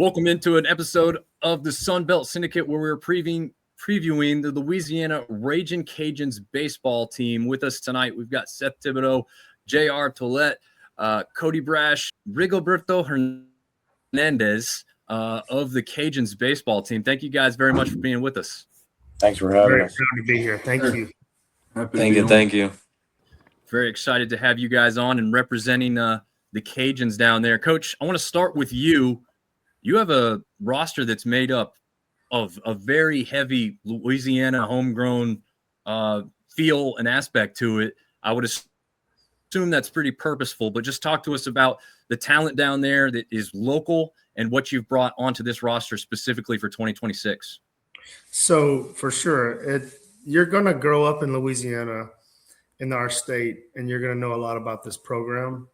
Welcome into an episode of the Sunbelt Syndicate where we're previewing the Louisiana Ragin Cajuns baseball team. With us tonight, we've got Seth Thibodeaux, JR Tollett, Cody Brasch, Rigoberto Hernandez of the Cajuns baseball team. Thank you guys very much for being with us. Thanks for having us. Very proud to be here. Thank you. Thank you. Very excited to have you guys on and representing the Cajuns down there. Coach, I want to start with you. You have a roster that's made up of a very heavy Louisiana homegrown feel and aspect to it. I would assume that's pretty purposeful, but just talk to us about the talent down there that is local and what you've brought onto this roster specifically for 2026. So for sure, you're going to grow up in Louisiana in our state, and you're going to know a lot about this program.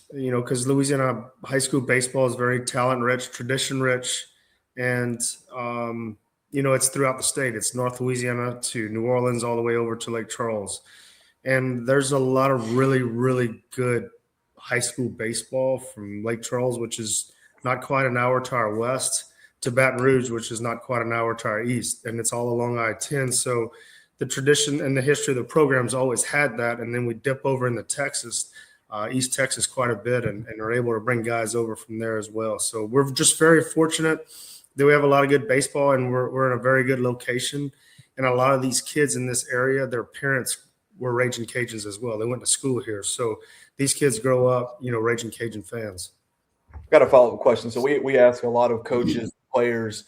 Because Louisiana high school baseball is very talent-rich, tradition-rich, and, it's throughout the state. It's North Louisiana to New Orleans all the way over to Lake Charles. And there's a lot of really, really good high school baseball from Lake Charles, which is not quite an hour to our west, to Baton Rouge, which is not quite an hour to our east, and it's all along I-10. So the tradition and the history of the program's always had that, and then we dip over into Texas, East Texas quite a bit, and are able to bring guys over from there as well. So we're just very fortunate that we have a lot of good baseball, and we're in a very good location. And a lot of these kids in this area, their parents were Ragin Cajuns as well. They went to school here. So these kids grow up, Ragin Cajun fans. Got a follow-up question. So we ask a lot of coaches, players,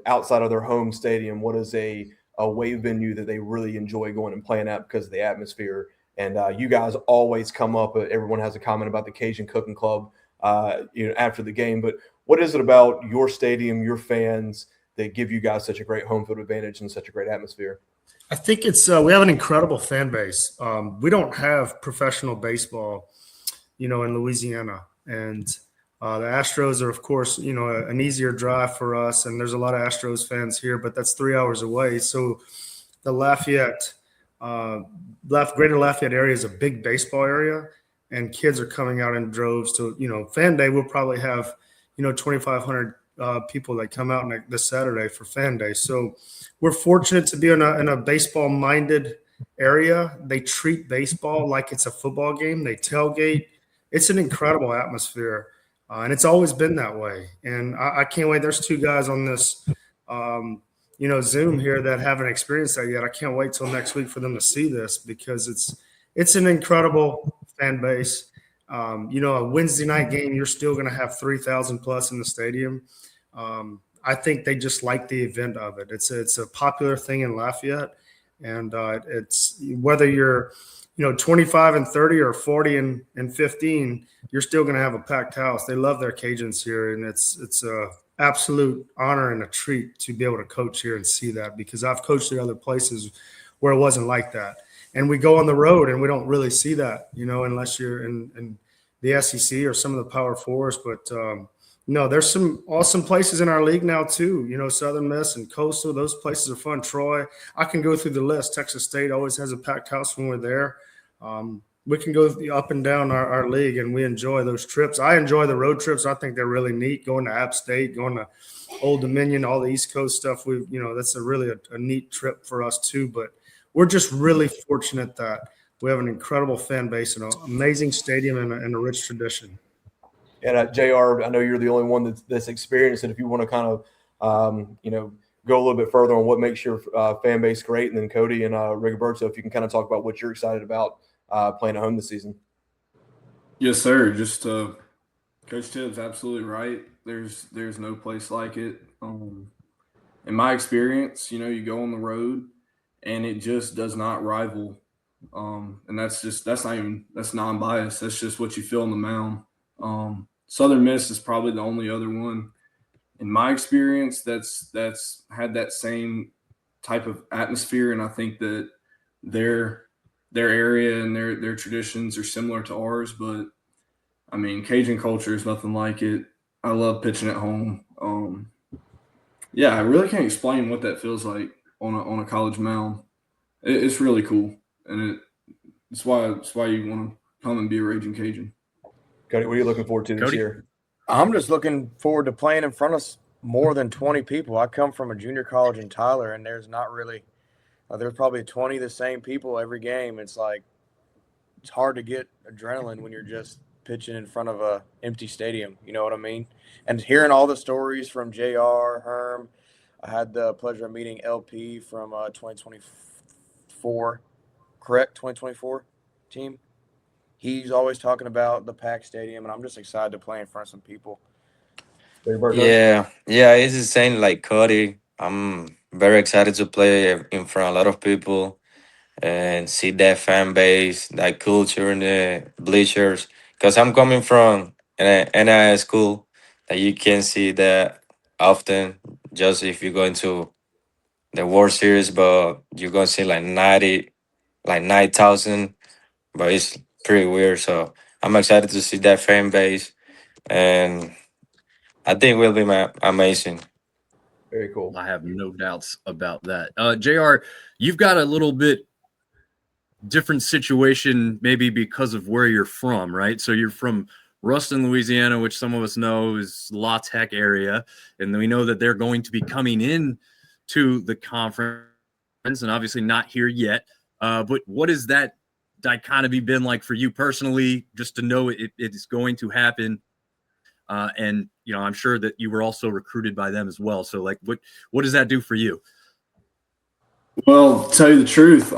outside of their home stadium, what is a away venue that they really enjoy going and playing at because of the atmosphere? And you guys always come up. Everyone has a comment about the Cajun Cooking Club, after the game. But what is it about your stadium, your fans, that give you guys such a great home field advantage and such a great atmosphere? I think it's we have an incredible fan base. We don't have professional baseball, in Louisiana, and the Astros are, of course, an easier drive for us. And there's a lot of Astros fans here, but that's 3 hours away. So the Lafayette. Greater Lafayette area is a big baseball area, and kids are coming out in droves to, fan day. We'll probably have, 2,500 people that come out this Saturday for fan day. So we're fortunate to be in a baseball minded area. They treat baseball like it's a football game. They tailgate. It's an incredible atmosphere. And it's always been that way. And I can't wait. There's two guys on this, Zoom here that haven't experienced that yet. I can't wait till next week for them to see this, because it's an incredible fan base. A Wednesday night game, you're still going to have 3,000 plus in the stadium. I think they just like the event of it. It's a popular thing in Lafayette, and it's whether you're 25 and 30 or 40 and 15, you're still going to have a packed house. They love their Cajuns here, and it's a absolute honor and a treat to be able to coach here and see that, because I've coached at other places where it wasn't like that. And we go on the road and we don't really see that, unless you're in the SEC or some of the Power Fours. But no, there's some awesome places in our league now too. Southern Miss and Coastal, those places are fun. Troy, I can go through the list. Texas State always has a packed house when we're there. We can go up and down our league, and we enjoy those trips. I enjoy the road trips. I think they're really neat, going to App State, going to Old Dominion, all the East Coast stuff. That's a neat trip for us too. But we're just really fortunate that we have an incredible fan base and an amazing stadium and a rich tradition. And JR, I know you're the only one that's experienced it. If you want to kind of, go a little bit further on what makes your fan base great, and then Cody and Rigoberto, if you can kind of talk about what you're excited about playing at home this season. Yes, sir. Just Coach Tibbs absolutely right. There's no place like it. In my experience, you go on the road and it just does not rival. And that's non-biased. That's just what you feel on the mound. Southern Miss is probably the only other one in my experience that's had that same type of atmosphere, and I think that their area and their traditions are similar to ours. But I mean, Cajun culture is nothing like it. I love pitching at home. I really can't explain what that feels like on a college mound. It's really cool, and it's why you want to come and be a Ragin Cajun. Cody, what are you looking forward to this year? I'm just looking forward to playing in front of more than 20 people. I come from a junior college in Tyler, and there's not really there's probably 20 the same people every game. It's like it's hard to get adrenaline when you're just pitching in front of a empty stadium. You know what I mean? And hearing all the stories from JR, Herm, I had the pleasure of meeting LP from 2024, correct? 2024 team. He's always talking about the packed stadium, and I'm just excited to play in front of some people. Yeah, it's the same like Cody. I'm very excited to play in front of a lot of people and see that fan base, that culture in the bleachers. Because I'm coming from an NIL school that you can see that often. Just if you go into the World Series, but you're gonna see like 9,000. But it's pretty weird. So I'm excited to see that fan base, and I think it will be amazing. Very cool. I have no doubts about that. JR, you've got a little bit different situation, maybe because of where you're from, right? So you're from Ruston, Louisiana, which some of us know is La Tech area, and we know that they're going to be coming in to the conference, and obviously not here yet. But what has that dichotomy been like for you personally, just to know it is going to happen? And I'm sure that you were also recruited by them as well. So, like, what does that do for you? Well, to tell you the truth,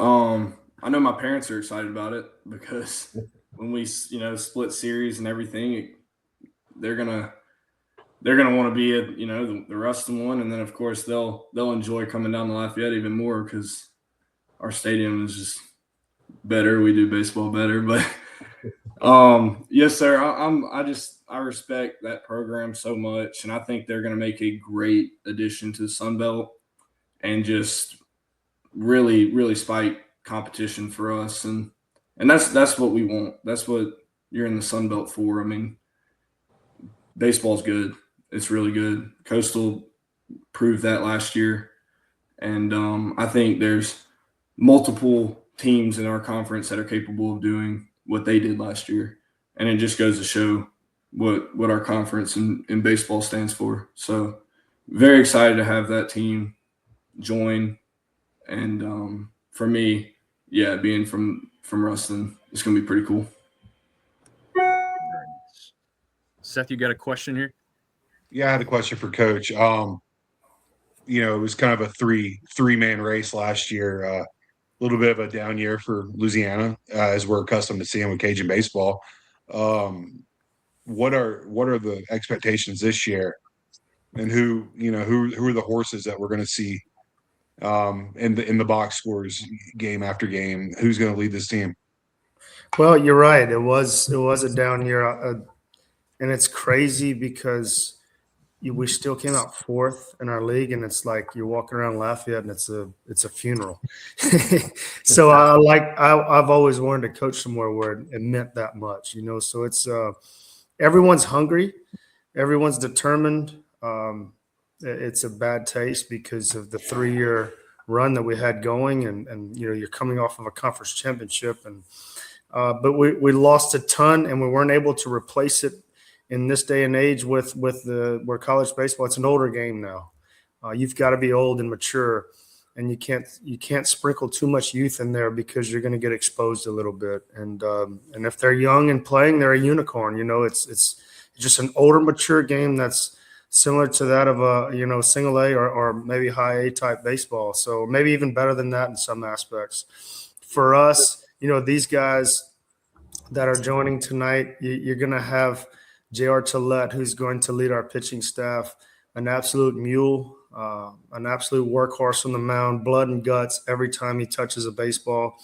I know my parents are excited about it because when we, split series and everything, they're gonna want to be at the Ruston one, and then of course they'll enjoy coming down to Lafayette even more because our stadium is just better. We do baseball better, but yes, sir. I respect that program so much, and I think they're going to make a great addition to the sunbelt and just really, really spike competition for us, and that's what we want. That's what you're in the sunbelt for. I mean, baseball's good. It's really good. Coastal proved that last year, and I think there's multiple teams in our conference that are capable of doing what they did last year, and it just goes to show what our conference in baseball stands for. So very excited to have that team join, and for me, yeah, being from Ruston, it's gonna be pretty cool. Seth, you got a question here? Yeah, I had a question for Coach. It was kind of a three-man race last year. A little bit of a down year for Louisiana, as we're accustomed to seeing with Cajun baseball. What are the expectations this year, and who are the horses that we're going to see in the box scores game after game? Who's going to lead this team? Well, you're right. It was a down year, and it's crazy because we still came out fourth in our league, and it's like you're walking around Lafayette, and it's a funeral. So I've always wanted to coach somewhere where it meant that much, So it's everyone's hungry, everyone's determined. It's a bad taste because of the 3-year run that we had going, and you're coming off of a conference championship, and but we lost a ton, and we weren't able to replace it in this day and age with where college baseball, it's an older game now. You've got to be old and mature, and you can't sprinkle too much youth in there because you're going to get exposed a little bit. And if they're young and playing, they're a unicorn. It's just an older, mature game that's similar to that of a single A or maybe high A type baseball. So maybe even better than that in some aspects. For us, these guys that are joining tonight, you're going to have JR Tollett, who's going to lead our pitching staff, an absolute mule, an absolute workhorse on the mound, blood and guts every time he touches a baseball.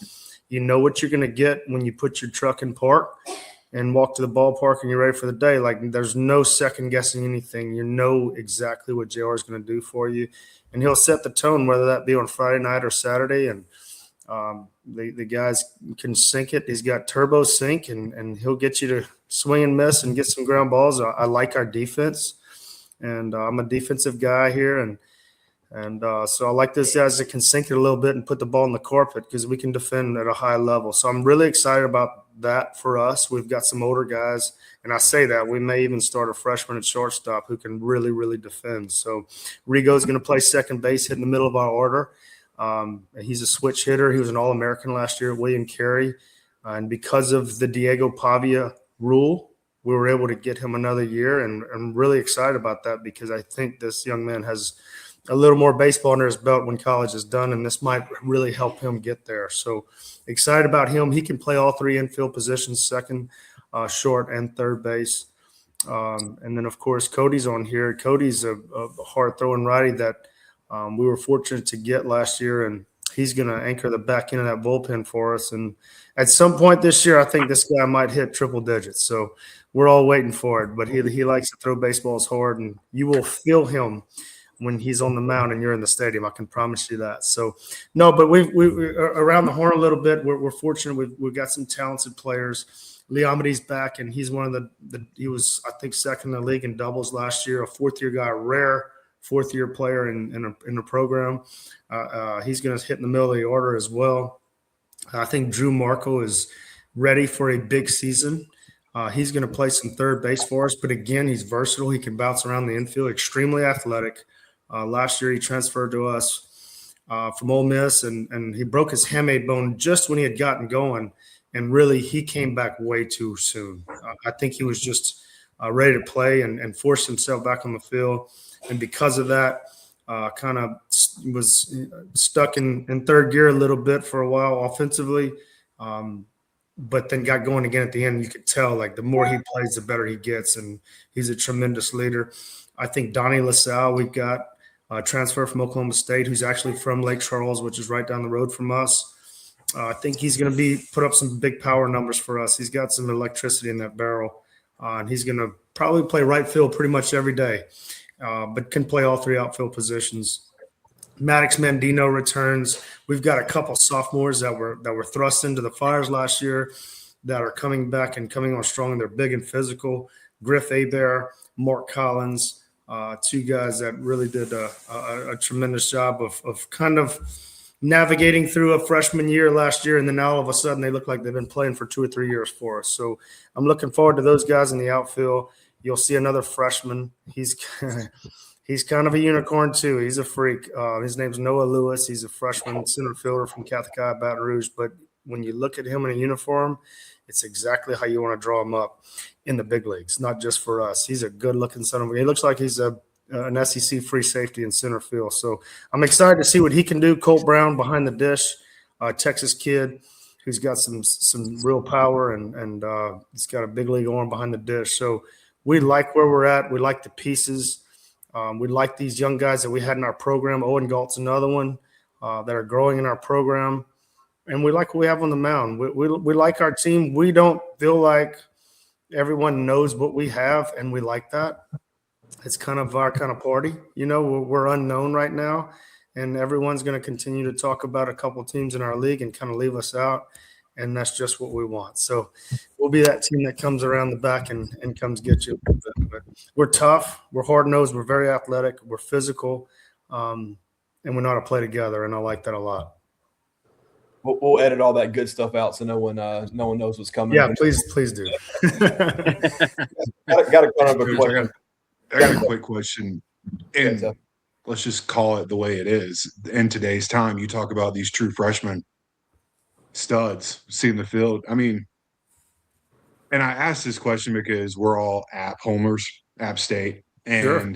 You know what you're going to get when you put your truck in park and walk to the ballpark and you're ready for the day. Like, there's no second guessing anything. You know exactly what JR is going to do for you, and he'll set the tone, whether that be on Friday night or Saturday. And the guys can sink it. He's got turbo sink, and he'll get you to swing and miss and get some ground balls. I like our defense, and I'm a defensive guy here, and And so I like those guys that can sink it a little bit and put the ball in the carpet because we can defend at a high level. So I'm really excited about that for us. We've got some older guys, and I say that we may even start a freshman at shortstop who can really, really defend. So Rigo's going to play second base, hit in the middle of our order. He's a switch hitter. He was an All-American last year at William Carey. And because of the Diego Pavia rule, we were able to get him another year. And I'm really excited about that because I think this young man has a little more baseball under his belt when college is done, and this might really help him get there. So excited about him. He can play all three infield positions, second, short, and third base. And then, of course, Cody's on here. Cody's a hard-throwing righty that we were fortunate to get last year, and he's going to anchor the back end of that bullpen for us. And at some point this year, I think this guy might hit triple digits. So we're all waiting for it. But he likes to throw baseballs hard, and you will feel him when he's on the mound and you're in the stadium. I can promise you that. So, no, but we around the horn a little bit. We're fortunate. We've got some talented players. Liamidy's back, and he's one of he was, I think, second in the league in doubles last year, a fourth-year guy, rare fourth-year player in the program. He's going to hit in the middle of the order as well. I think Drew Marco is ready for a big season. He's going to play some third base for us, but again, he's versatile. He can bounce around the infield, extremely athletic. Last year, he transferred to us from Ole Miss, and he broke his hamate bone just when he had gotten going, and really he came back way too soon. I think he was just ready to play and forced himself back on the field, and because of that, kind of was stuck in third gear a little bit for a while offensively, but then got going again at the end. You could tell, like, the more he plays, the better he gets, and he's a tremendous leader. I think Donnie LaSalle, we've got a transfer from Oklahoma State, who's actually from Lake Charles, which is right down the road from us. I think he's going to put up some big power numbers for us. He's got some electricity in that barrel, and he's going to probably play right field pretty much every day, but can play all three outfield positions. Maddox Mandino returns. We've got a couple sophomores that were thrust into the fires last year that are coming back and coming on strong, and they're big and physical. Griff Abear, Mark Collins, two guys that really did a tremendous job of kind of navigating through a freshman year last year, and then now all of a sudden they look like they've been playing for 2 or 3 years for us. So I'm looking forward to those guys in the outfield. You'll see another freshman. He's kind of a unicorn too. He's a freak. His name's Noah Lewis. He's a freshman center fielder from Catholic High, Baton Rouge. But when you look at him in a uniform, it's exactly how you want to draw him up in the big leagues, not just for us. He's a good-looking center. He looks like he's an SEC free safety in center field. So I'm excited to see what he can do. Colt Brown behind the dish, Texas kid who's got some real power, and he's got a big league arm behind the dish. So we like where we're at. We like the pieces. We like these young guys that we had in our program. Owen Galt's another one that are growing in our program. And we like what we have on the mound. We like our team. We don't feel like everyone knows what we have, and we like that. It's kind of our kind of party. You know, we're unknown right now, and everyone's going to continue to talk about a couple teams in our league and kind of leave us out, and that's just what we want. So we'll be that team that comes around the back and comes get you. But we're tough. We're hard-nosed. We're very athletic. We're physical, and we know how to play together, and I like that a lot. We'll edit all that good stuff out so no one knows what's coming. Yeah, please do. got a question. I got a quick question, and let's just call it the way it is. In today's time, you talk about these true freshmen, studs, seeing the field. I mean, and I asked this question because we're all App homers, App State, and Sure.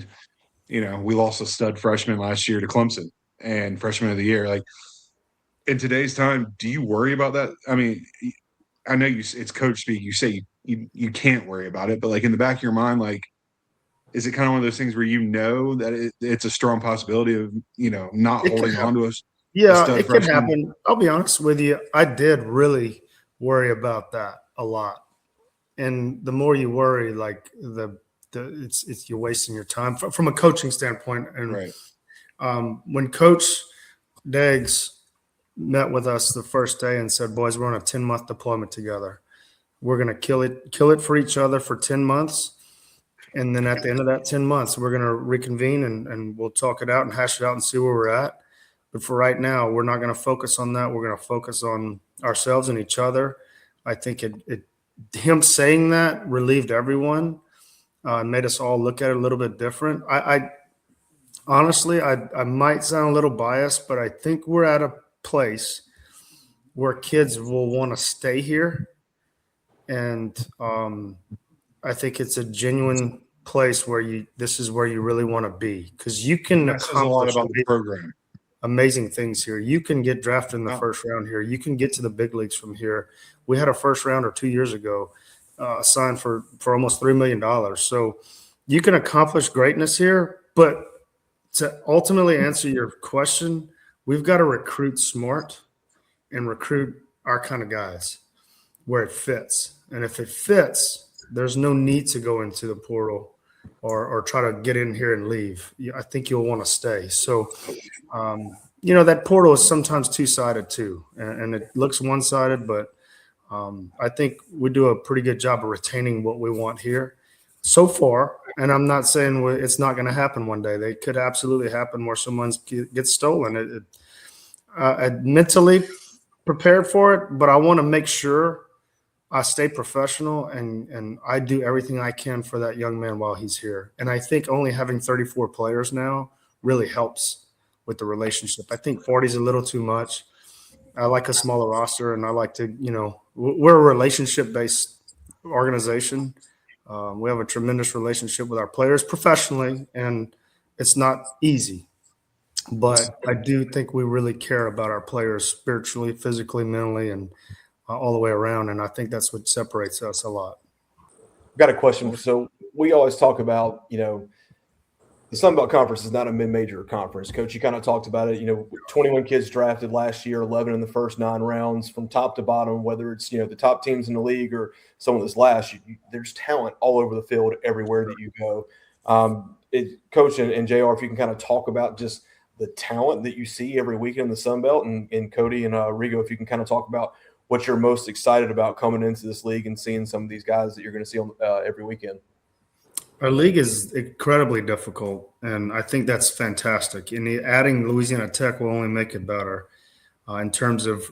You know, we lost a stud freshman last year to Clemson, and freshman of the year. Like, in today's time, do you worry about that? I mean, I know it's coach speak. You say you can't worry about it, but like in the back of your mind, like, is it kind of one of those things where you know that it's a strong possibility of, you know, not holding on to us? Yeah, it could happen. I'll be honest with you. I did really worry about that a lot. And the more you worry, like it's you're wasting your time from a coaching standpoint. And right. When Coach Deggs met with us the first day and said, boys, we're on a 10-month deployment together. We're going to kill it for each other for 10 months. And then at the end of that 10 months, we're going to reconvene and we'll talk it out and hash it out and see where we're at. But for right now, we're not going to focus on that. We're going to focus on ourselves and each other. I think him saying that relieved everyone and made us all look at it a little bit different. I honestly, I might sound a little biased, but I think we're at a place where kids will want to stay here. And I think it's a genuine place where this is where you really want to be, because you can That says a lot accomplish about the program. amazing things here. You can get drafted in the first round here. You can get to the big leagues from here. We had a first rounder 2 years ago signed for almost $3 million. So you can accomplish greatness here. But to ultimately answer your question, we've got to recruit smart and recruit our kind of guys where it fits. And if it fits, there's no need to go into the portal or try to get in here and leave. I think you'll want to stay. So, that portal is sometimes two-sided too, and it looks one-sided, but I think we do a pretty good job of retaining what we want here so far. And I'm not saying it's not going to happen one day. They could absolutely happen where someone gets stolen. I'm mentally prepared for it, but I want to make sure I stay professional and I do everything I can for that young man while he's here. And I think only having 34 players now really helps with the relationship. I think 40 is a little too much. I like a smaller roster, and I like to, we're a relationship-based organization. We have a tremendous relationship with our players professionally, and it's not easy. But I do think we really care about our players spiritually, physically, mentally, and all the way around. And I think that's what separates us a lot. I've got a question. So we always talk about, the Sunbelt Conference is not a mid-major conference. Coach, you kind of talked about it. 21 kids drafted last year, 11 in the first 9 rounds from top to bottom, whether it's, the top teams in the league or someone that's last. There's talent all over the field everywhere that you go. Coach and JR, if you can kind of talk about just the talent that you see every weekend in the Sunbelt, and Cody and Rigo, if you can kind of talk about what you're most excited about coming into this league and seeing some of these guys that you're going to see on every weekend. Our league is incredibly difficult, and I think that's fantastic. And adding Louisiana Tech will only make it better in terms of,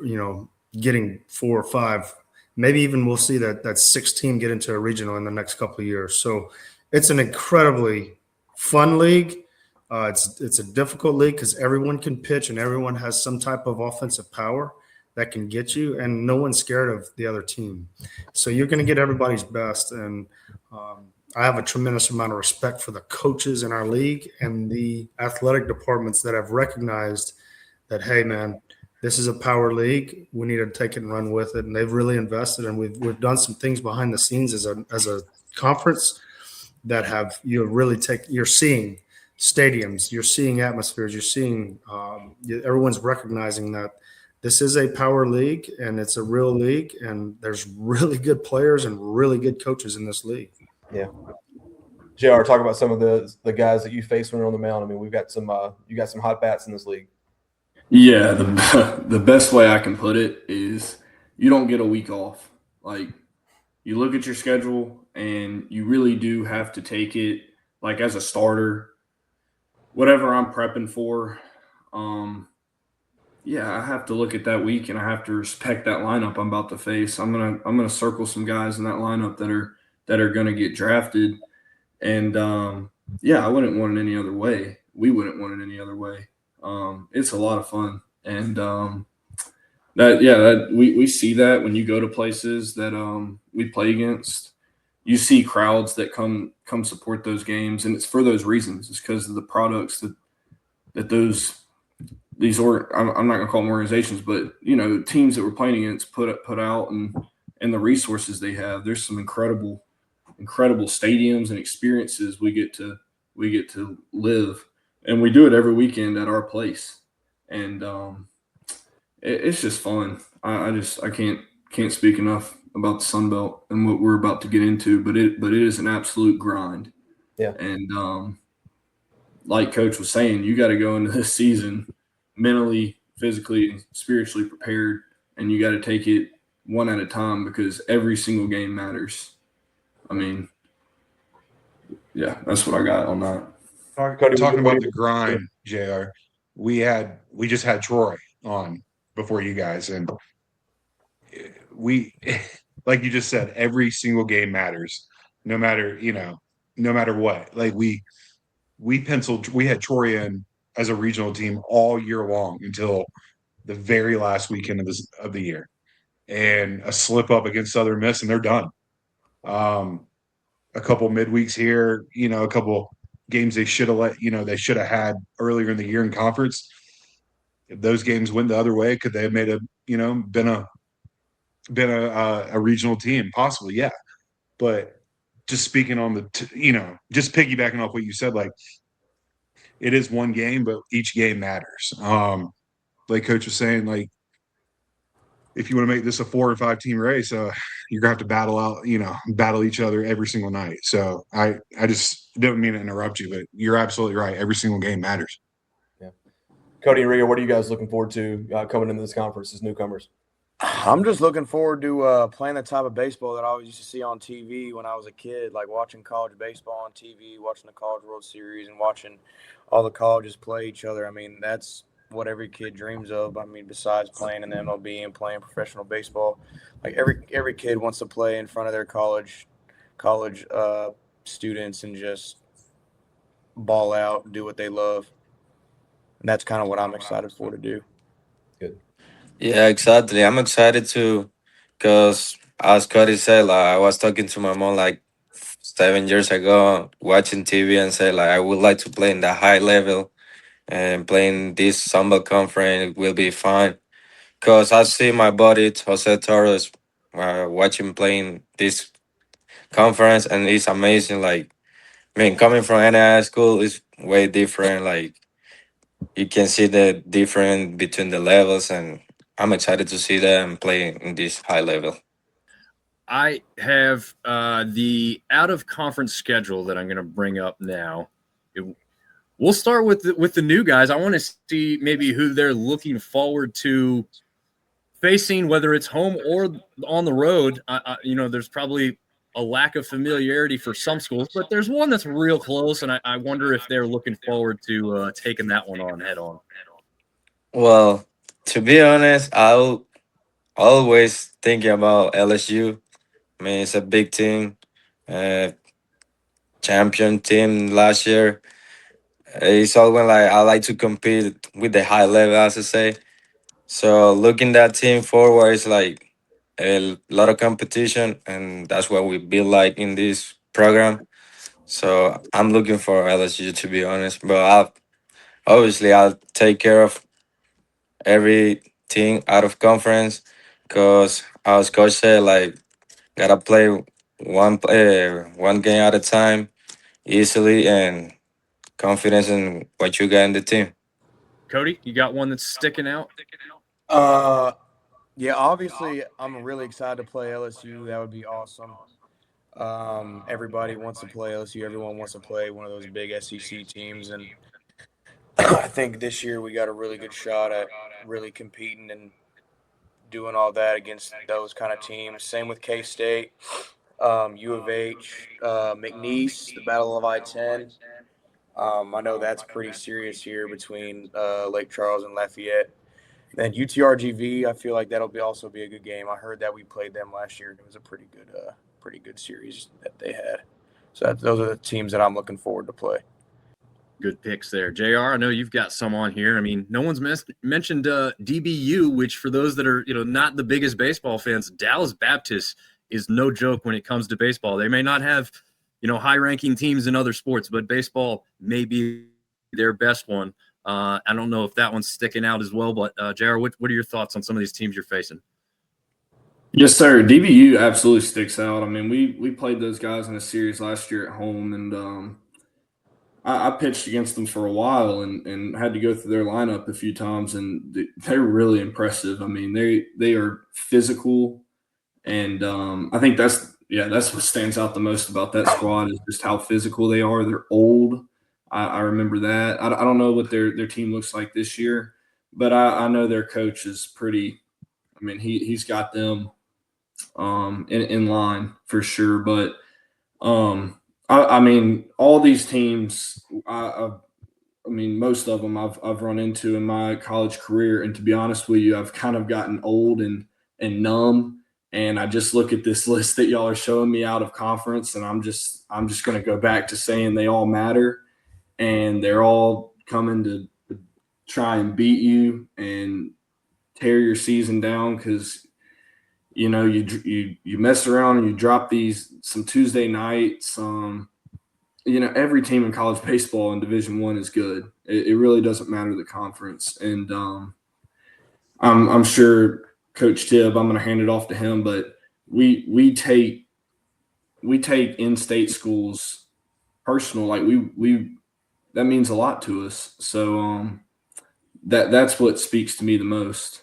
getting 4 or 5. Maybe even we'll see that 6 team get into a regional in the next couple of years. So it's an incredibly fun league. It's a difficult league because everyone can pitch and everyone has some type of offensive power that can get you, and no one's scared of the other team. So you're going to get everybody's best. And I have a tremendous amount of respect for the coaches in our league and the athletic departments that have recognized that, hey, man, this is a power league. We need to take it and run with it. And they've really invested, and we've done some things behind the scenes as a conference that you're seeing stadiums, you're seeing atmospheres, you're seeing everyone's recognizing that this is a power league and it's a real league, and there's really good players and really good coaches in this league. Yeah. JR, talk about some of the guys that you face when you're on the mound. I mean, we've got some you got some hot bats in this league. Yeah, the best way I can put it is you don't get a week off. Like, you look at your schedule and you really do have to take it, like, as a starter, whatever I'm prepping for. I have to look at that week and I have to respect that lineup I'm about to face. I'm gonna circle some guys in that lineup that are gonna get drafted, and I wouldn't want it any other way. We wouldn't want it any other way. It's a lot of fun, and we see that when you go to places that we play against. You see crowds that come support those games, and it's for those reasons. It's because of the products that these I'm not gonna call them organizations, but teams that we're playing against put out, and the resources they have. There's some incredible stadiums and experiences we get to live, and we do it every weekend at our place, and it's just fun. I can't speak enough about the Sunbelt and what we're about to get into, but it is an absolute grind. Yeah. And like Coach was saying, you got to go into this season mentally, physically, and spiritually prepared, and you got to take it one at a time because every single game matters. I mean, yeah, that's what I got on that. Cody, Talking what about do the grind, JR, we just had Troy on before you guys, and we like you just said, every single game matters, no matter no matter what. Like we had Troy in as a regional team all year long until the very last weekend of the year, and a slip up against Southern Miss, and they're done. A couple midweeks here, a couple games they should have they should have had earlier in the year in conference. If those games went the other way, could they have made been a regional team? Possibly, yeah. But just speaking on just piggybacking off what you said, like it is one game, but each game matters. Like Coach was saying, like if you want to make this a 4 or 5 team race, you're gonna have to battle each other every single night. So I just didn't mean to interrupt you, but you're absolutely right. Every single game matters. Yeah. Cody and Rigo, what are you guys looking forward to coming into this conference as newcomers? I'm just looking forward to playing the type of baseball that I always used to see on TV when I was a kid, like watching college baseball on TV, watching the College World Series, and watching all the colleges play each other. I mean, that's what every kid dreams of. I mean, besides playing in the MLB and playing professional baseball, like every kid wants to play in front of their college students and just ball out, do what they love. And that's kind of what I'm excited for to do. Yeah, exactly. I'm excited too, because as Cody said, like I was talking to my mom like 7 years ago, watching TV, and said like I would like to play in the high level, and playing this Sunbelt conference will be fun. Cause I see my buddy Jose Torres, watching playing this conference, and it's amazing. Like, I mean, coming from NAI school is way different. Like, you can see the difference between the levels, and I'm excited to see them play in this high level. I have the out of conference schedule that I'm going to bring up now. We'll start with the new guys. I want to see maybe who they're looking forward to facing, whether it's home or on the road. There's probably a lack of familiarity for some schools, but there's one that's real close, and I wonder if they're looking forward to taking that one on head on. Well, to be honest, I'll always thinking about LSU. I mean, it's a big team, uh, champion team last year. It's always like I like to compete with the high level, as I say. So looking that team forward is like a lot of competition, and that's what we build like in this program. So I'm looking for LSU, to be honest, but I'll take care of every team out of conference, because as coach said, like gotta play one game at a time, easily, and confidence in what you got in the team. Cody, you got one that's sticking out? Yeah, obviously, I'm really excited to play LSU. That would be awesome. Everybody wants to play LSU. Everyone wants to play one of those big SEC teams, and I think this year we got a really good shot at really competing and doing all that against those kind of teams. Same with K-State, U of H, McNeese, the Battle of I-10. I know that's pretty serious here between Lake Charles and Lafayette. Then UTRGV, I feel like that'll also be a good game. I heard that we played them last year. It was a pretty good series that they had. So those are the teams that I'm looking forward to play. Good picks there. JR, I know you've got some on here. I mean, no one's mentioned DBU, which for those that are, not the biggest baseball fans, Dallas Baptist is no joke when it comes to baseball. They may not have, high-ranking teams in other sports, but baseball may be their best one. I don't know if that one's sticking out as well, but JR, what are your thoughts on some of these teams you're facing? Yes, sir. DBU absolutely sticks out. I mean, we played those guys in a series last year at home, and I pitched against them for a while and had to go through their lineup a few times, and they're really impressive. I mean, they are physical, and I think that's what stands out the most about that squad is just how physical they are. They're old. I remember that. I don't know what their team looks like this year, but I know their coach is pretty. I mean, he's got them in line for sure, but I mean, all these teams, I mean, most of them I've run into in my college career, and to be honest with you, I've kind of gotten old and numb. And I just look at this list that y'all are showing me out of conference, and I'm just going to go back to saying they all matter, and they're all coming to try and beat you and tear your season down because you know you mess around and you drop some Tuesday nights. You know, every team in college baseball in Division I is good. It really doesn't matter the conference, and I'm sure Coach Tibb, I'm going to hand it off to him, but we take in-state schools personal. Like we that means a lot to us. So that's what speaks to me the most.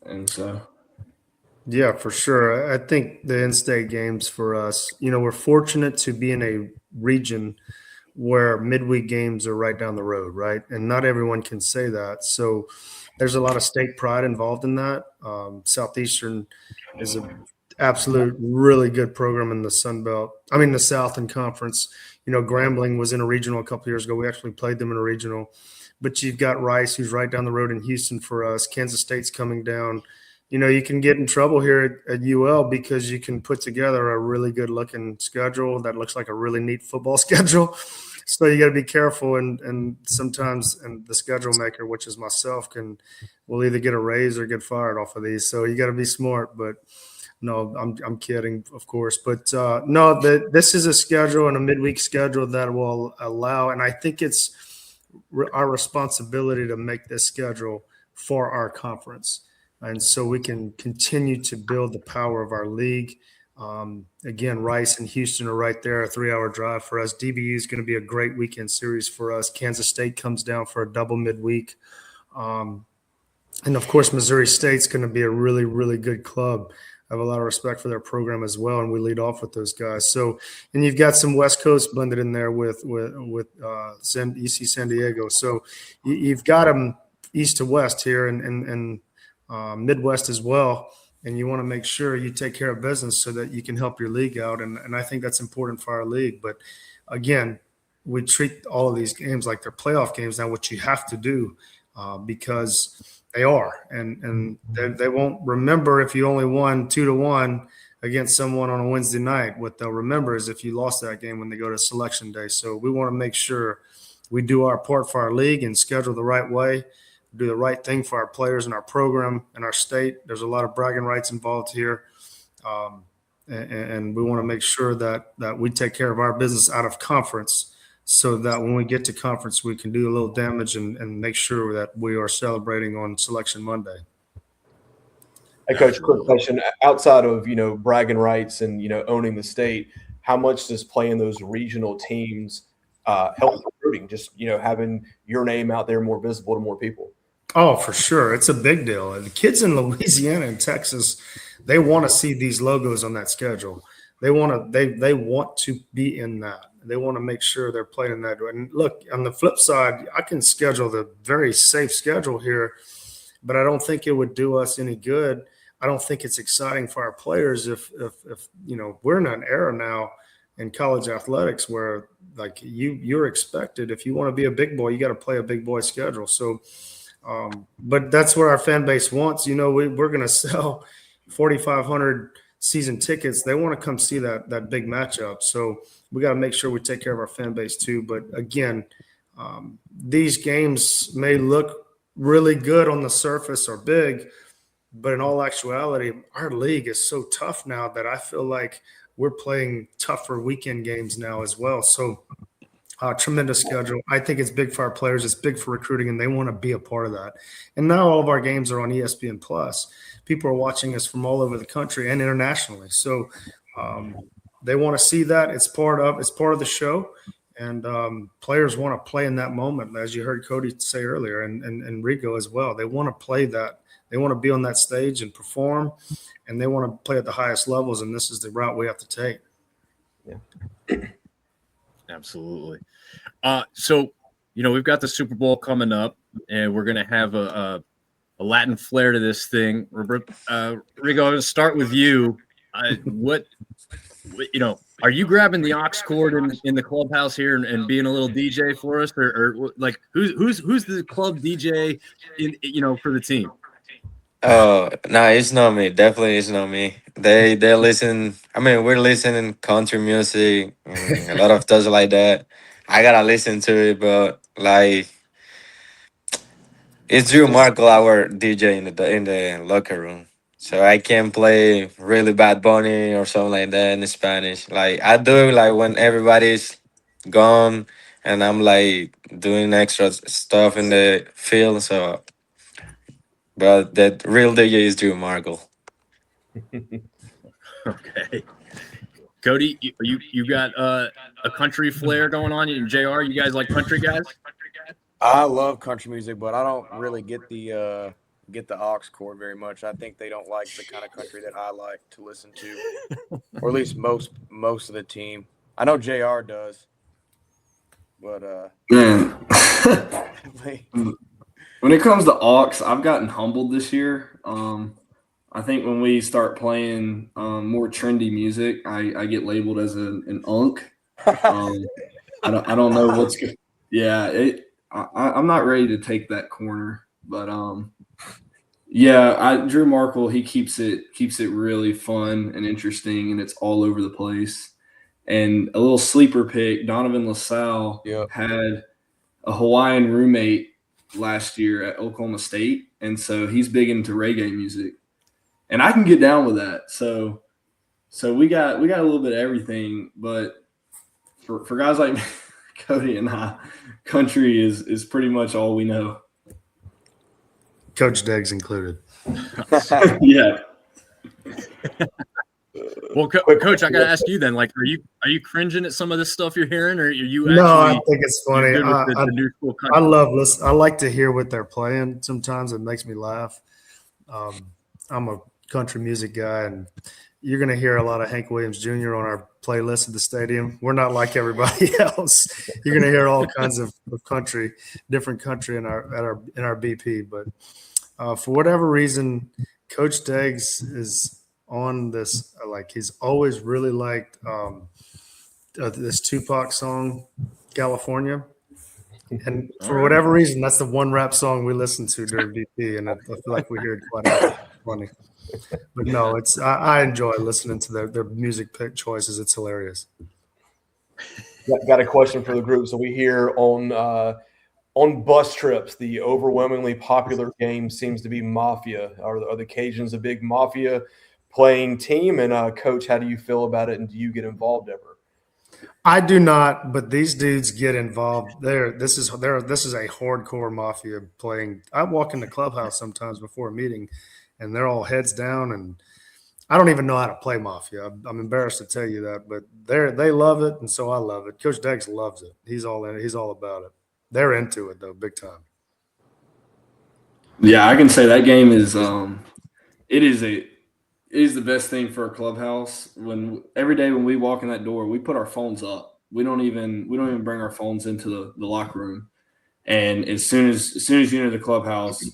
And so Yeah, for sure. I think the in-state games for us, you know, we're fortunate to be in a region where midweek games are right down the road, right? And not everyone can say that. So there's a lot of state pride involved in that. Southeastern is an absolute really good program in the sunbelt. I mean, the Southern Conference. You know, Grambling was in a regional a couple years ago. We actually played them in a regional. But you've got Rice, who's right down the road in Houston for us. Kansas State's coming down. You know, you can get in trouble here at UL because you can put together a really good looking schedule that looks like a really neat football schedule. So you got to be careful, and sometimes the schedule maker, which is myself, will either get a raise or get fired off of these. So you got to be smart. But no, I'm kidding, of course. But no, this is a schedule and a midweek schedule that will allow, and I think it's our responsibility to make this schedule for our conference. And so we can continue to build the power of our league. Again, Rice and Houston are right there, a 3-hour drive for us. DBU is going to be a great weekend series for us. Kansas State comes down for a double midweek. And, of course, Missouri State's going to be a really, really good club. I have a lot of respect for their program as well, and we lead off with those guys. So, and you've got some West Coast blended in there with UC San Diego. So you've got them east to west here and Midwest as well, and you want to make sure you take care of business so that you can help your league out, and I think that's important for our league. But again, we treat all of these games like they're playoff games now, which you have to do because they are, and they won't remember if you only won 2-1 against someone on a Wednesday night. What they'll remember is if you lost that game when they go to selection day. So we want to make sure we do our part for our league and schedule the right way, do the right thing for our players and our program and our state. There's a lot of bragging rights involved here. And we want to make sure that we take care of our business out of conference so that when we get to conference, we can do a little damage and make sure that we are celebrating on Selection Monday. Hey, Coach, quick question. Outside of, bragging rights and, owning the state, how much does playing those regional teams help recruiting? Just, having your name out there more visible to more people. Oh, for sure. It's a big deal. The kids in Louisiana and Texas, they want to see these logos on that schedule. They want to be in that. They want to make sure they're playing that. And look, on the flip side, I can schedule the very safe schedule here, but I don't think it would do us any good. I don't think it's exciting for our players if we're in an era now in college athletics where like you're expected, if you want to be a big boy, you got to play a big boy schedule. So but that's what our fan base wants. We're going to sell 4,500 season tickets. They want to come see that big matchup. So we got to make sure we take care of our fan base too. But again, these games may look really good on the surface or big, but in all actuality, our league is so tough now that I feel like we're playing tougher weekend games now as well. So tremendous schedule. I think it's big for our players. It's big for recruiting, and they want to be a part of that. And now all of our games are on ESPN Plus. People are watching us from all over the country and internationally. So they want to see that. It's part of the show, and players want to play in that moment, as you heard Cody say earlier, and Rigo as well. They want to play that. They want to be on that stage and perform, and they want to play at the highest levels. And this is the route we have to take. Yeah. Absolutely. So, we've got the Super Bowl coming up, and we're going to have a Latin flair to this thing. Rigo, I'm going to start with you. Are you grabbing the aux cord in the clubhouse here and being a little DJ for us, or like who's the club DJ for the team? Oh no, it's not me. Definitely, it's not me. They listen. I mean, we're listening country music, and a lot of stuff like that. I gotta listen to it, but like it's Drew Markle, our DJ in the locker room. So I can't play really bad Bunny or something like that in Spanish. Like I do like when everybody's gone and I'm like doing extra stuff in the field. So, but that real DJ is Drew Markle. Okay, Cody, you got a country flair going on. And JR, you guys like country guys? I love country music, but I don't really get the aux cord very much. I think they don't like the kind of country that I like to listen to, or at least most of the team. I know JR does, but Man, when it comes to aux, I've gotten humbled this year. I think when we start playing more trendy music, I get labeled as an unk. I don't know what's good. Yeah, I'm not ready to take that corner, but Drew Markle, he keeps it really fun and interesting, and it's all over the place. And a little sleeper pick, Donovan LaSalle had a Hawaiian roommate last year at Oklahoma State, and so he's big into reggae music, and I can get down with that. So we got a little bit of everything, but for guys like Cody and I, country is pretty much all we know. Coach Deggs included. Yeah. Well, Coach, I gotta ask you then. Like, are you cringing at some of the stuff you're hearing, or are you actually? No, I think it's funny. Good with the new school country? I love listen. I like to hear what they're playing. Sometimes it makes me laugh. I'm a country music guy, and you're going to hear a lot of Hank Williams Jr. on our playlist at the stadium. We're not like everybody else. You're going to hear all kinds of country, different country in our BP. But for whatever reason, Coach Deggs is on this. Like he's always really liked this Tupac song, California. And for whatever reason, that's the one rap song we listen to during BP, and I feel like we hear it quite often. Funny. But no, I enjoy listening to their music pick choices. It's hilarious. Got a question for the group. So we hear on bus trips, the overwhelmingly popular game seems to be Mafia. Are the Cajuns a big Mafia playing team? And Coach, how do you feel about it? And do you get involved ever? I do not, but these dudes get involved. This is a hardcore Mafia playing. I walk in the clubhouse sometimes before a meeting, and they're all heads down, and I don't even know how to play Mafia. I'm embarrassed to tell you that, but they love it, and so I love it. Coach Deggs loves it. He's all in it. He's all about it. They're into it though, big time. Yeah, I can say that game is it is the best thing for a clubhouse. When every day when we walk in that door, we put our phones up. We don't even bring our phones into the locker room. And as soon as you enter the clubhouse,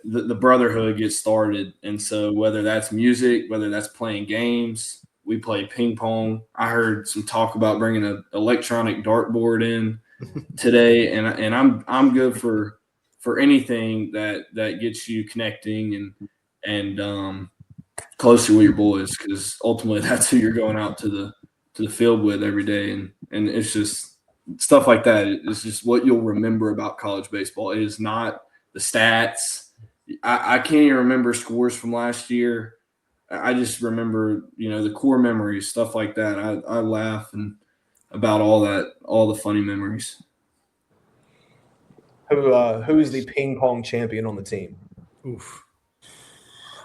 the brotherhood gets started. And so whether that's music, whether that's playing games, we play ping pong. I heard some talk about bringing an electronic dartboard in today, and I'm good for anything that gets you connecting and closer with your boys, because ultimately that's who you're going out to the field with every day, and it's just stuff like that. It's just what you'll remember about college baseball. It is not the stats. I can't even remember scores from last year. I just remember, the core memories, stuff like that. I laugh about all the funny memories. Who is the ping pong champion on the team? Oof.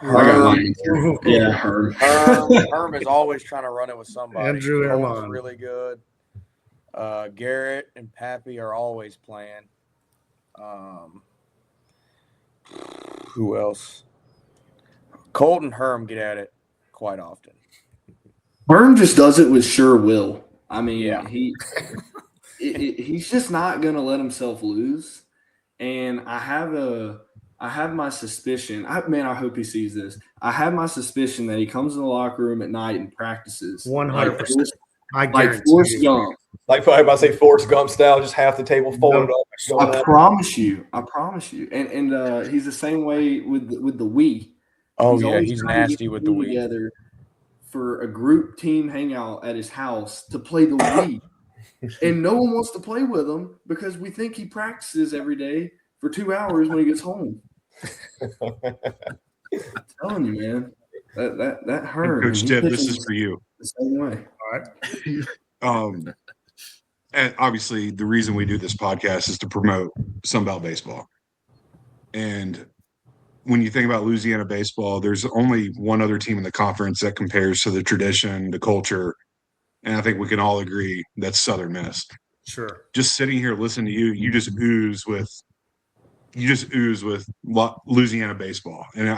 I got my answer. Yeah, Herm. Herm is always trying to run it with somebody. Andrew Cole's Herman. really good. Garrett and Pappy are always playing. Who else? Colt and Herm get at it quite often. Herm just does it with sure will. I mean, Yeah. he's just not going to let himself lose. And I have I have my suspicion. I hope he sees this. I have my suspicion that he comes in the locker room at night and practices 100%. I like guarantee Forrest you. Gump. Like I about to say Forrest Gump style, just half the table folded No. up. I promise you. And he's the same way with the Wii. Oh yeah, always he's trying to get nasty the with the team Wii. together for a group team hangout at his house to play the Wii. And no one wants to play with him because we think he practices every day for 2 hours when he gets home. I'm telling you, man, that hurt. Coach Tip, this is for you. The same way. All right. And obviously, the reason we do this podcast is to promote sunbelt baseball. And when you think about Louisiana baseball, there's only one other team in the conference that compares to the tradition, the culture, and I think we can all agree that's Southern Miss. Sure. Just sitting here listening to you, you just ooze with Louisiana baseball, and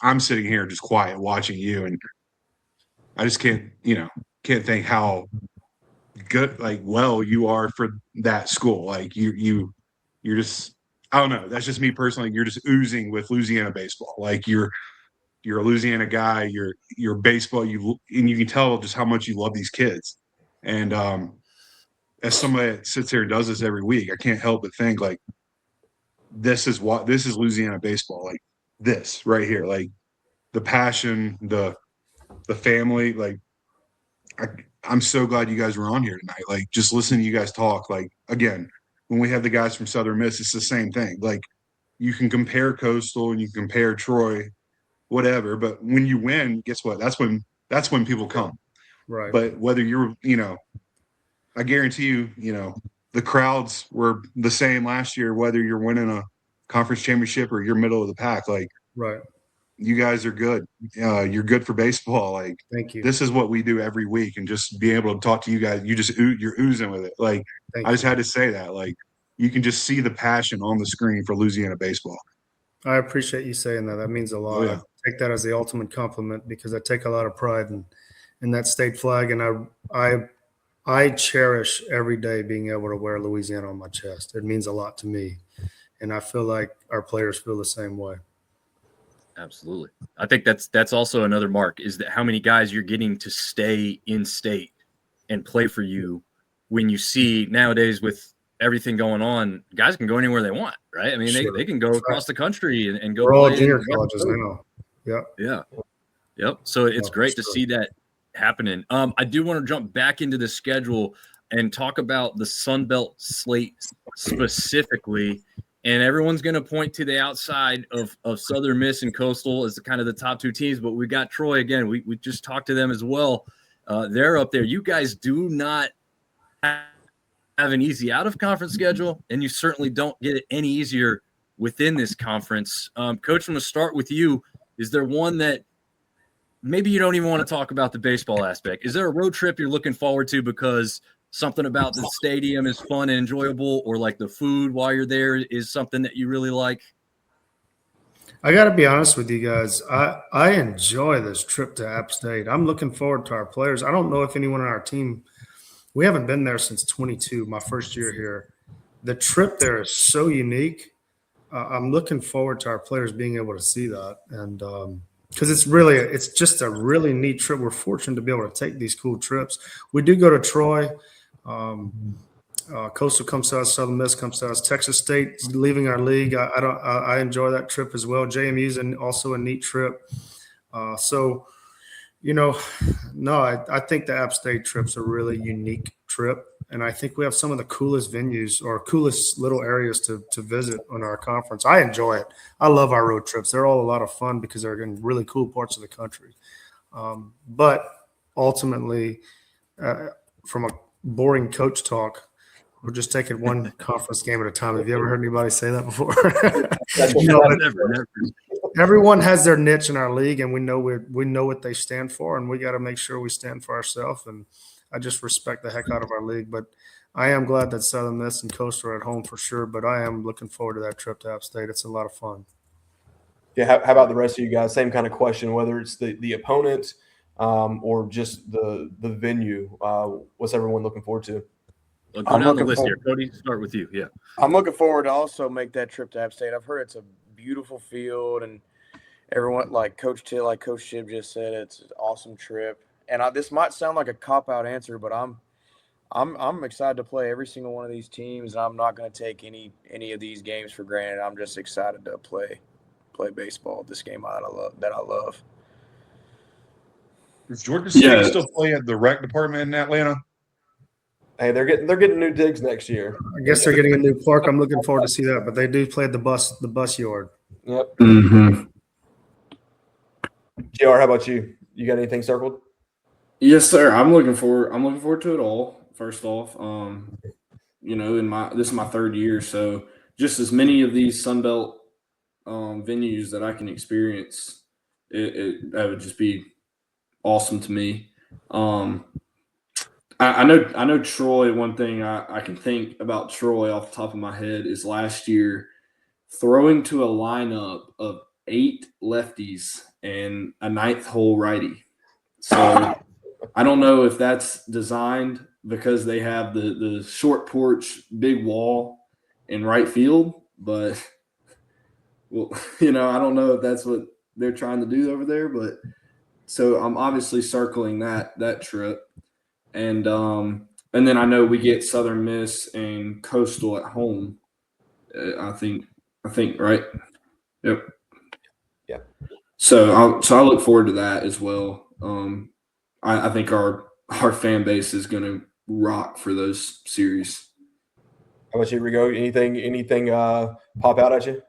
I'm sitting here just quiet watching you, and I just can't think how good, like, well you are for that school. Like you're just, I don't know. That's just me personally. You're just oozing with Louisiana baseball. Like you're a Louisiana guy. You're baseball. And you can tell just how much you love these kids. And as somebody that sits here and does this every week, I can't help but think like this is Louisiana baseball. Like this right here, like the passion, the family. Like I'm so glad you guys were on here tonight. Like just listening to you guys talk. Like again, when we have the guys from Southern Miss, it's the same thing. Like you can compare Coastal and you can compare Troy, whatever. But when you win, guess what? That's when people come. Right. But whether you're, I guarantee you, the crowds were the same last year, whether you're winning a conference championship or you're middle of the pack. Like, right. You guys are good. You're good for baseball. Like, thank you. This is what we do every week, and just being able to talk to you guys, you're oozing with it. Like, I just had to say that. Like, you can just see the passion on the screen for Louisiana baseball. I appreciate you saying that. That means a lot. Oh, yeah. I take that as the ultimate compliment because I take a lot of pride in that state flag, and I cherish every day being able to wear Louisiana on my chest. It means a lot to me, and I feel like our players feel the same way. Absolutely. I think that's also another mark, is that how many guys you're getting to stay in state and play for you. When you see nowadays with everything going on, guys can go anywhere they want, right? I mean, Sure. they can go across the country and go We're all play junior in colleges now. Yep. Yeah. Yep. So it's great to see that happening. I do want to jump back into the schedule and talk about the Sunbelt slate specifically. And everyone's going to point to the outside of Southern Miss and Coastal as kind of the top two teams, but we got Troy again. We just talked to them as well. They're up there. You guys do not have an easy out-of-conference schedule, and you certainly don't get it any easier within this conference. Coach, I'm going to start with you. Is there one that maybe you don't even want to talk about the baseball aspect? Is there a road trip you're looking forward to because something about the stadium is fun and enjoyable, or like the food while you're there is something that you really like? I got to be honest with you guys. I enjoy this trip to App State. I'm looking forward to our players. I don't know if anyone on our team, we haven't been there since 22, my first year here. The trip there is so unique. I'm looking forward to our players being able to see that. And because it's just a really neat trip. We're fortunate to be able to take these cool trips. We do go to Troy. Coastal comes to us, Southern Miss comes to us, Texas State is leaving our league. I enjoy that trip as well. JMU's also a neat trip. I think the App State trip's a really unique trip, and I think we have some of the coolest venues or coolest little areas to visit on our conference. I enjoy it. I love our road trips. They're all a lot of fun because they're in really cool parts of the country. But ultimately, from a boring coach talk, we're just taking one conference game at a time. Have you ever heard anybody say that before? Never. Everyone has their niche in our league, and we know what they stand for, and we got to make sure we stand for ourselves. And I just respect the heck out of our league. But I am glad that Southern Miss and Coastal are at home for sure. But I am looking forward to that trip to App State. It's a lot of fun. Yeah. How about the rest of you guys? Same kind of question, whether it's the opponent or just the venue. What's everyone looking forward to? Go down the list here. Cody, start with you. Yeah. I'm looking forward to also make that trip to App State. I've heard it's a beautiful field, and everyone like Coach Chib just said, it's an awesome trip. And this might sound like a cop-out answer, but I'm excited to play every single one of these teams, and I'm not going to take any of these games for granted. I'm just excited to play baseball. This game that I love. Is Georgia State still playing at the rec department in Atlanta? Hey, they're getting new digs next year. I guess they're getting a new park. I'm looking forward to see that. But they do play at the bus yard. Yep. Mm-hmm. JR, how about you? You got anything circled? Yes, sir. I'm looking forward to it all. First off, this is my third year, so just as many of these sunbelt venues that I can experience, that would just be awesome to me. I know Troy. One thing I can think about Troy off the top of my head is last year throwing to a lineup of 8 lefties and a 9th hole righty. So I don't know if that's designed because they have the short porch, big wall in right field, but well, I don't know if that's what they're trying to do over there. But so I'm obviously circling that trip, and then I know we get Southern Miss and Coastal at home. I think right. Yep. Yeah. So I look forward to that as well. I think our fan base is going to rock for those series. How about you, Rigo? Anything pop out at you?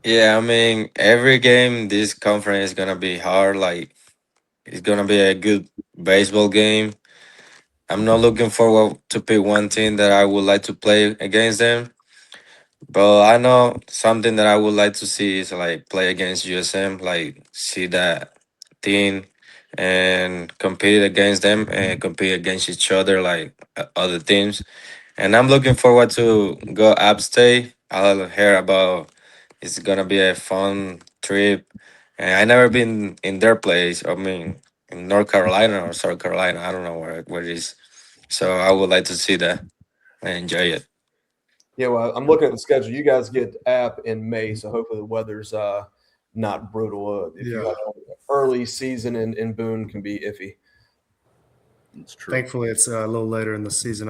Yeah, I mean, every game this conference is gonna be hard. Like, it's gonna be a good baseball game. I'm not looking forward to pick one team that I would like to play against them, but I know something that I would like to see is like play against USM, like see that team and compete against them and compete against each other like other teams. And I'm looking forward to go upstate. I'll hear about it's gonna be a fun trip. And I never been in their place. I mean, in North Carolina or South Carolina. I don't know where it is. So I would like to see that and enjoy it. Yeah, well, I'm looking at the schedule. You guys get app in May, so hopefully the weather's not brutal. If you have an early season in Boone can be iffy. It's true. Thankfully, it's a little later in the season.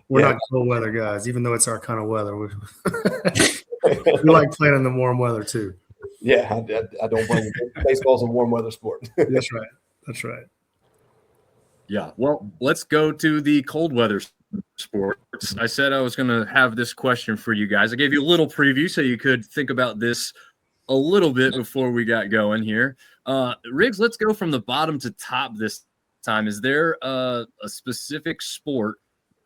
We're not cold weather guys, even though it's our kind of weather. We like playing in the warm weather too. Yeah, I don't blame you. Baseball's a warm weather sport. That's right. Yeah. Well, let's go to the cold weather sports. I said I was going to have this question for you guys. I gave you a little preview so you could think about this a little bit before we got going here. Riggs, let's go from the bottom to top this time. Is there a specific sport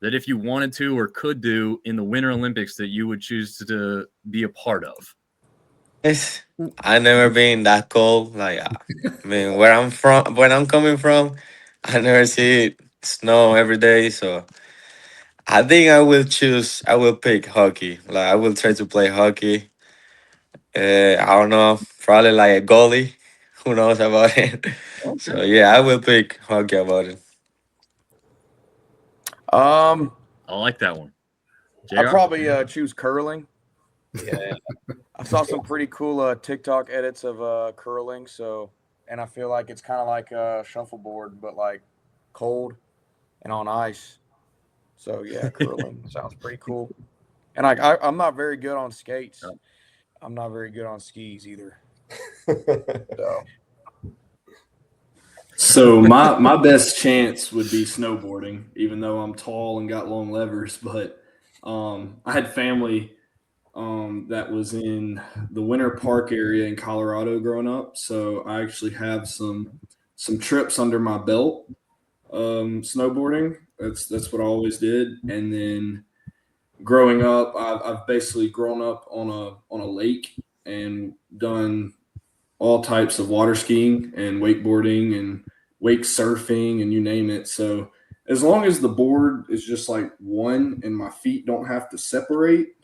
that if you wanted to or could do in the Winter Olympics that you would choose to be a part of? I never been that cold. Like, I mean, where I'm coming from, I never see it snow every day. So I think I will pick hockey. Like, I will try to play hockey. I don't know, probably like a goalie. Who knows about it? Okay. So yeah, I will pick hockey about it. I like that one. I'd JR? probably choose curling. Yeah, I saw some pretty cool TikTok edits of curling. So, and I feel like it's kind of like a shuffleboard, but like cold and on ice. So yeah, curling sounds pretty cool. And I'm not very good on skates. I'm not very good on skis either. So my best chance would be snowboarding, even though I'm tall and got long levers. But I had family that was in the Winter Park area in Colorado growing up, so I actually have some trips under my belt snowboarding. That's what I always did. And then growing up, I've basically grown up on a lake and done all types of water skiing and wakeboarding and wake surfing and you name it. So as long as the board is just like one and my feet don't have to separate,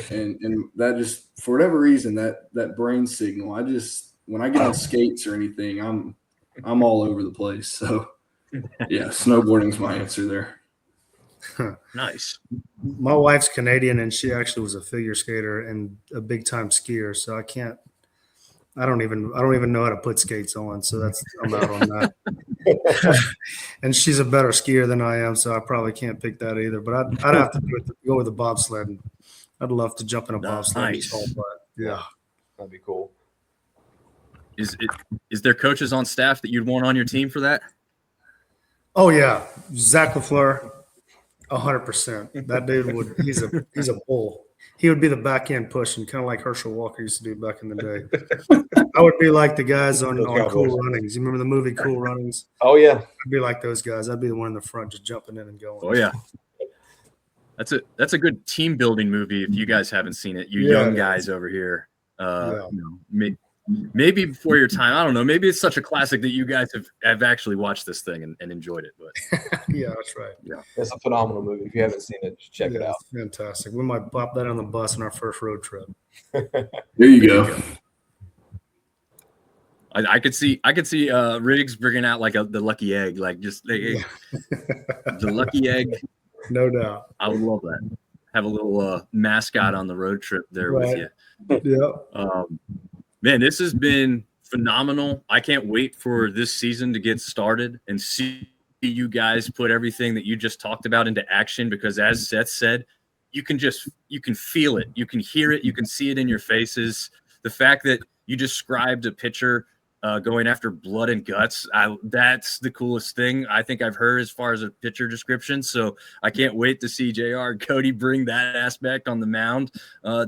and that just for whatever reason that brain signal, when I get on skates or anything, I'm all over the place. So yeah, snowboarding's my answer there. Nice. My wife's Canadian, and she actually was a figure skater and a big time skier. So I don't even know how to put skates on. So I'm out on that. And she's a better skier than I am, so I probably can't pick that either. But I'd have to go with the bobsled. I'd love to jump in a bobsled. Nice. But yeah, That'd be cool. Is there coaches on staff that you'd want on your team for that? Oh yeah, Zach LaFleur, 100%. That dude he's a bull. He would be the back end pushing, kind of like Herschel Walker used to do back in the day. I would be like the guys on Cool Runnings. You remember the movie Cool Runnings? Oh yeah, I'd be like those guys. I'd be the one in the front just jumping in and going. Oh yeah. That's a good team building movie if you guys haven't seen it. You young guys over here. Maybe before your time. I don't know. Maybe it's such a classic that you guys have actually watched this thing and enjoyed it. But yeah, that's right. Yeah, it's a phenomenal movie. If you haven't seen it, just check it out. Fantastic. We might pop that on the bus on our first road trip. There you go. I could see Riggs bringing out like the lucky egg, like just the lucky egg. No doubt. I would love that. Have a little mascot on the road trip there with you. Yeah. Man, this has been phenomenal. I can't wait for this season to get started and see you guys put everything that you just talked about into action, because as Seth said, you can feel it. You can hear it. You can see it in your faces. The fact that you described a pitcher going after blood and guts, that's the coolest thing I think I've heard as far as a pitcher description. So I can't wait to see JR and Cody bring that aspect on the mound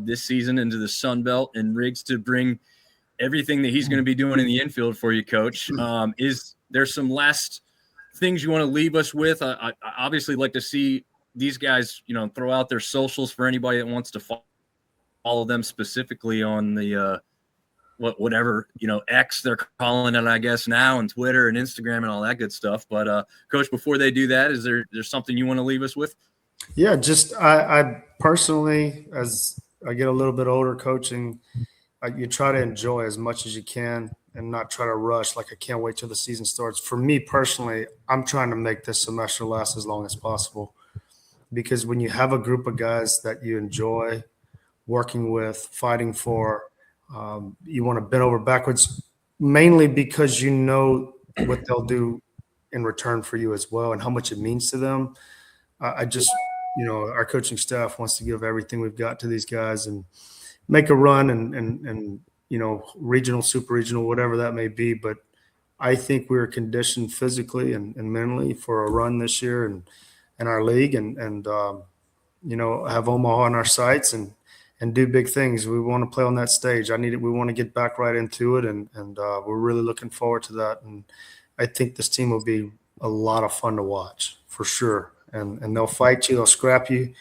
this season into the Sunbelt, and Riggs to bring everything that he's going to be doing in the infield for you, Coach. Is there some last things you want to leave us with? I obviously like to see these guys, throw out their socials for anybody that wants to follow them specifically on the whatever X they're calling it, I guess now, and Twitter and Instagram and all that good stuff. But Coach, before they do that, is there something you want to leave us with? Yeah, just I personally, as I get a little bit older coaching, you try to enjoy as much as you can and not try to rush. Like, I can't wait till the season starts. For me personally, I'm trying to make this semester last as long as possible, because when you have a group of guys that you enjoy working with, fighting for, you want to bend over backwards, mainly because you know what they'll do in return for you as well and how much it means to them. I just, our coaching staff wants to give everything we've got to these guys and make a run and regional, super regional, whatever that may be. But I think we're conditioned physically and mentally for a run this year and in our league and have Omaha on our sights and do big things. We want to play on that stage. We want to get back right into it. And we're really looking forward to that. And I think this team will be a lot of fun to watch for sure. And they'll fight you, they'll scrap you.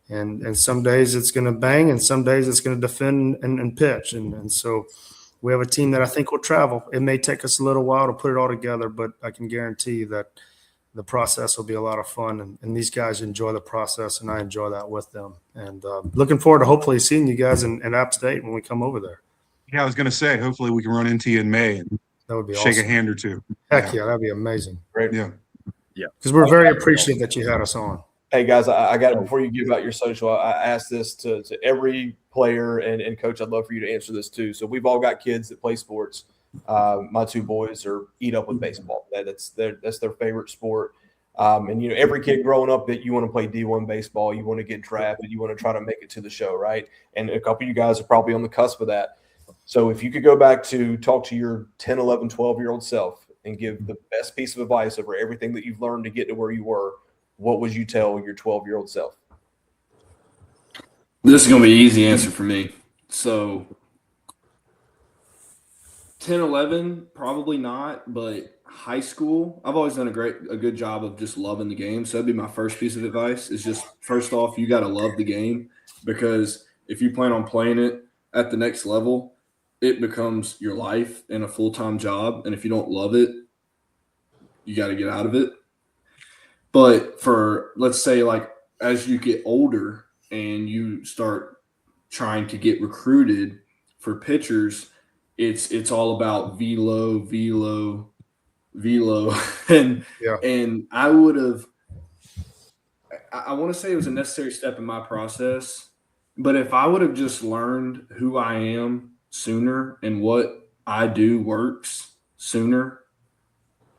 And some days it's going to bang, and some days it's going to defend and pitch. And so we have a team that I think will travel. It may take us a little while to put it all together, but I can guarantee you that the process will be a lot of fun. And these guys enjoy the process, and I enjoy that with them. And looking forward to hopefully seeing you guys in App State when we come over there. Yeah, I was going to say, hopefully we can run into you in May and that would be shake awesome. a hand or two. Heck yeah, that'd be amazing. Great. Yeah. Yeah. Because we're very appreciative that you had us on. Hey guys, I got it. Before you give out your social, I asked this to every player and coach. I'd love for you to answer this too. So we've all got kids that play sports. My two boys eat up with baseball. That's their favorite sport. And every kid growing up that you want to play D1 baseball, you want to get drafted, you want to try to make it to the show, right? And a couple of you guys are probably on the cusp of that. So if you could go back to talk to your 10, 11, 12-year-old self and give the best piece of advice over everything that you've learned to get to where you were, what would you tell your 12-year-old self? This is going to be an easy answer for me. So 10, 11, probably not, but high school, I've always done a good job of just loving the game. So that'd be my first piece of advice is just, first off, you got to love the game, because if you plan on playing it at the next level, it becomes your life and a full-time job. And if you don't love it, you got to get out of it. But for, let's say, like, as you get older and you start trying to get recruited for pitchers, it's all about velo. And I I want to say it was a necessary step in my process. But if I would have just learned who I am sooner and what I do works sooner,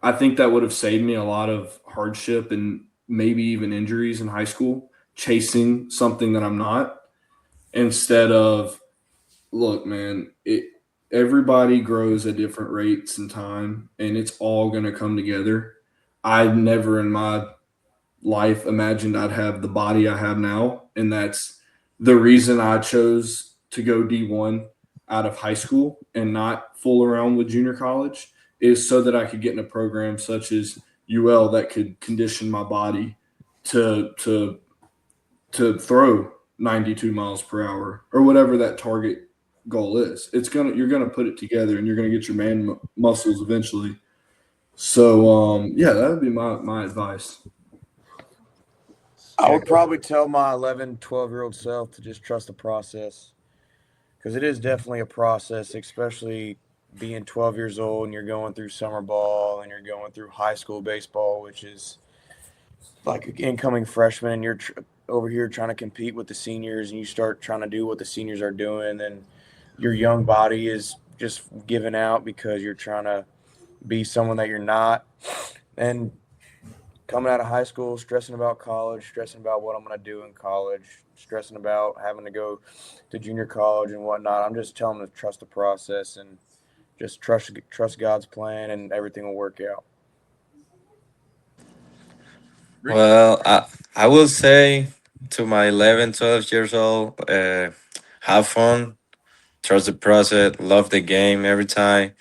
I think that would have saved me a lot of hardship and maybe even injuries in high school, chasing something that I'm not, instead of, look, man, everybody grows at different rates in time, and it's all going to come together. I never in my life imagined I'd have the body I have now, and that's the reason I chose to go D1 out of high school and not fool around with junior college, is so that I could get in a program such as UL that could condition my body to throw 92 miles per hour or whatever that target goal is. You're gonna put it together, and you're gonna get your man muscles eventually. So yeah, that would be my advice. I would probably tell my 11, 12-year-old self to just trust the process, because it is definitely a process, especially being 12 years old and you're going through summer ball and you're going through high school baseball, which is like an incoming freshman, and you're over here trying to compete with the seniors, and you start trying to do what the seniors are doing, and your young body is just giving out because you're trying to be someone that you're not. And coming out of high school, stressing about college, stressing about what I'm going to do in college, stressing about having to go to junior college and whatnot. I'm just telling them to trust the process and just trust God's plan, and everything will work out. Well, I will say to my 11, 12 years old, have fun, trust the process, love the game every time,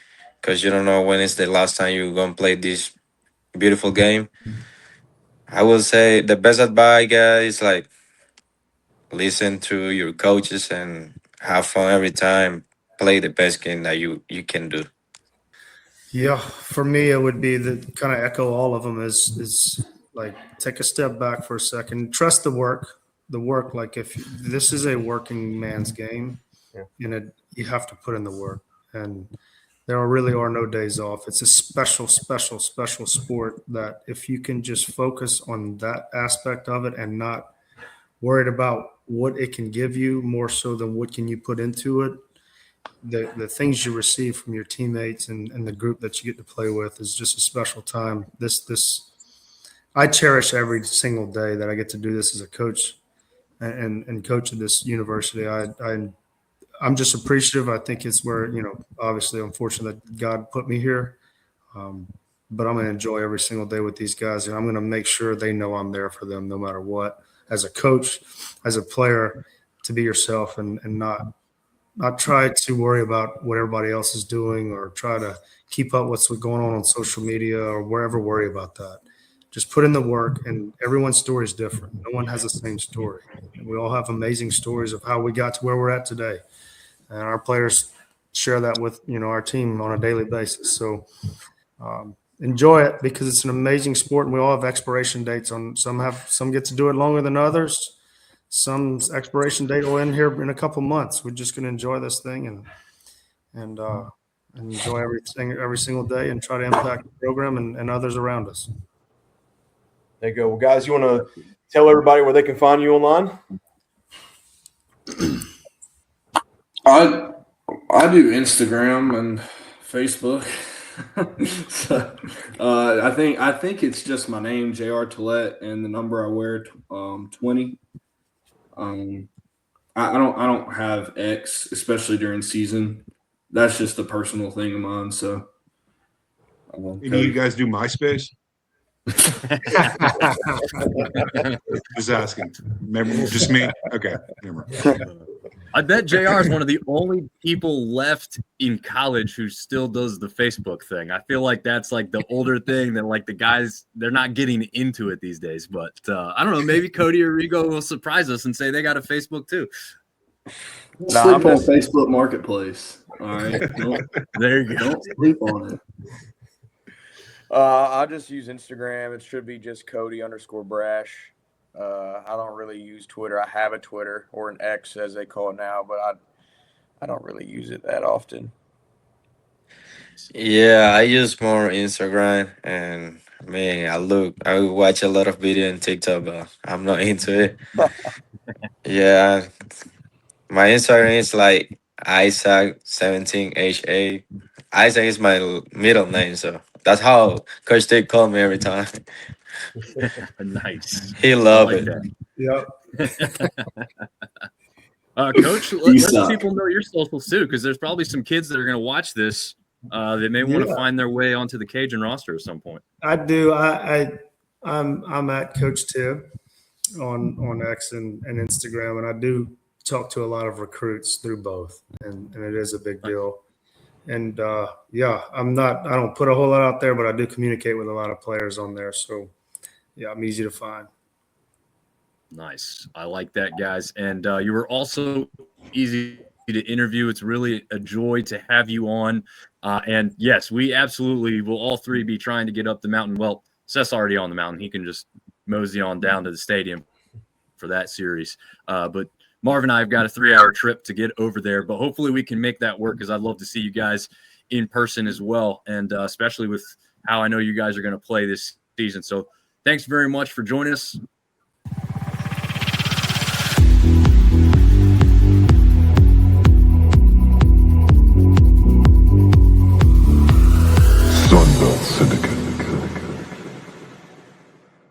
because you don't know when is the last time you're going to play this beautiful game. I will say the best advice, guys, like listen to your coaches and have fun every time. Play the best game that you can do. Yeah, for me, it would be the kind of echo all of them is like take a step back for a second, trust the work. The work, like if this is a working man's game, and you have to put in the work, and there really are no days off. It's a special, special, special sport that if you can just focus on that aspect of it and not worried about what it can give you more so than what can you put into it, the things you receive from your teammates and the group that you get to play with is just a special time. This I cherish every single day that I get to do this as a coach and coach at this university. I'm just appreciative. I think it's where, obviously I'm fortunate that God put me here. But I'm going to enjoy every single day with these guys, and I'm going to make sure they know I'm there for them no matter what. As a coach, as a player, to be yourself and not try to worry about what everybody else is doing or try to keep up what's going on social media or wherever. Worry about that. Just put in the work, and everyone's story is different. No one has the same story. And we all have amazing stories of how we got to where we're at today. And our players share that with, our team on a daily basis. So enjoy it, because it's an amazing sport, and we all have expiration dates on. Some get to do it longer than others. Some expiration date will end here in a couple months. We're just going to enjoy this thing and enjoy every single day and try to impact the program and others around us. There you go. Well, guys, you want to tell everybody where they can find you online? I do Instagram and Facebook. So I think it's just my name, JR Tollett, and the number I wear, 20. I don't have X, especially during season. That's just a personal thing of mine. So Maybe you guys do MySpace? Just asking. Maybe just me. Okay, never mind. I bet JR is one of the only people left in college who still does the Facebook thing. I feel like that's like the older thing that like the guys, they're not getting into it these days. But I don't know, maybe Cody or Rigo will surprise us and say they got a Facebook too. Sleep on Facebook Marketplace. All right. There you go. Don't sleep on it. I just use Instagram. It should be just Cody_Brasch. I don't really use Twitter. I have a Twitter, or an X as they call it now, but I don't really use it that often. Yeah, I use more Instagram and Man, I watch a lot of video on TikTok, but I'm not into it. Yeah, my Instagram is like Isaac17HA. Isaac is my middle name, so that's how Coach Dick called me every time. Nice. He I love like it. that. Yep. Coach, let people know your socials too, because there's probably some kids that are going to watch this that may want to find their way onto the Cajun roster at some point. I do. I'm at Coach Tib on X and Instagram, and I do talk to a lot of recruits through both, and it is a big deal. And yeah, I don't put a whole lot out there, but I do communicate with a lot of players on there. So yeah, I'm easy to find. Nice. I like that, guys. And you were also easy to interview. It's really a joy to have you on. And yes, we absolutely will all three be trying to get up the mountain. Well, Seth's already on the mountain. He can just mosey on down to the stadium for that series. But Marv and I have got a 3-hour trip to get over there, but hopefully we can make that work because I'd love to see you guys in person as well. And especially with how I know you guys are going to play this season. So thanks very much for joining us. Sunbelt Syndicate.